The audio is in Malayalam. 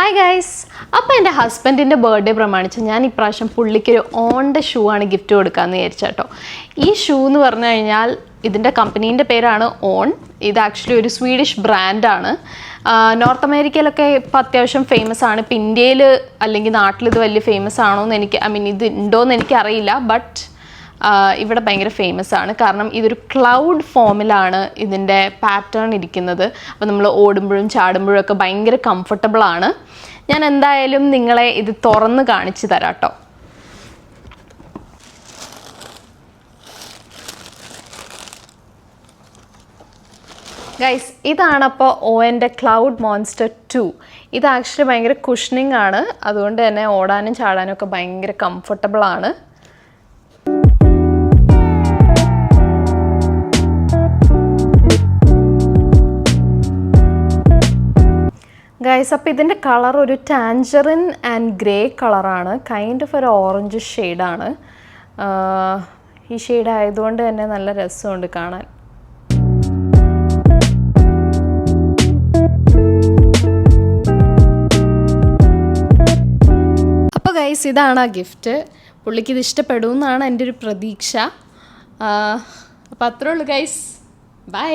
ഹായ് ഗൈസ്, അപ്പോൾ എൻ്റെ ഹസ്ബൻഡിൻ്റെ ബർത്ത്ഡേ പ്രമാണിച്ച് ഞാൻ ഇപ്രാവശ്യം പുള്ളിക്കൊരു ഓണിൻ്റെ ഷൂ ആണ് ഗിഫ്റ്റ് കൊടുക്കാമെന്ന് വിചാരിച്ചു കേട്ടോ. ഈ ഷൂ എന്ന് പറഞ്ഞു കഴിഞ്ഞാൽ ഇതിൻ്റെ കമ്പനീൻ്റെ പേരാണ് ഓൺ. ഇത് ആക്ച്വലി ഒരു സ്വീഡിഷ് ബ്രാൻഡാണ്. നോർത്ത് അമേരിക്കയിലൊക്കെ ഇപ്പോൾ അത്യാവശ്യം ഫേമസ് ആണ്. ഇപ്പോൾ ഇന്ത്യയിൽ അല്ലെങ്കിൽ നാട്ടിൽ ഇത് വലിയ ഫേമസ് ആണോ എന്ന് ഇത് ഉണ്ടോയെന്ന് എനിക്കറിയില്ല. ബട്ട് ഇവിടെ ഭയങ്കര ഫേമസ് ആണ്. കാരണം ഇതൊരു ക്ലൗഡ് ഫോമിലാണ് ഇതിൻ്റെ പാറ്റേൺ ഇരിക്കുന്നത്. അപ്പോൾ നമ്മൾ ഓടുമ്പോഴും ചാടുമ്പോഴും ഒക്കെ ഭയങ്കര കംഫർട്ടബിളാണ്. ഞാൻ എന്തായാലും നിങ്ങളെ ഇത് തുറന്ന് കാണിച്ചു തരാം കേട്ടോ. ഗൈസ്, ഇതാണപ്പോൾ ഓൻ്റെ ക്ലൗഡ് മോൺസ്റ്റർ 2. ഇത് ആക്ച്വലി ഭയങ്കര കുഷനിങ് ആണ്. അതുകൊണ്ട് തന്നെ ഓടാനും ചാടാനും ഒക്കെ ഭയങ്കര കംഫർട്ടബിളാണ്. ഗൈസ്, അപ്പോൾ ഇതിൻ്റെ കളർ ഒരു ടാഞ്ചറിൻ ആൻഡ് ഗ്രേ കളറാണ്. കൈൻഡ് ഓഫ് ഒരു ഓറഞ്ച് ഷെയ്ഡാണ്. ഈ ഷെയ്ഡ് ആയതുകൊണ്ട് തന്നെ നല്ല രസമുണ്ട് കാണാൻ. അപ്പോൾ ഗൈസ്, ഇതാണ് ആ ഗിഫ്റ്റ്. പുള്ളിക്ക് ഇത് ഇഷ്ടപ്പെടുമെന്നാണ് എൻ്റെ ഒരു പ്രതീക്ഷ. അപ്പോൾ അത്രേ ഉള്ളൂ ഗൈസ്. ബൈ.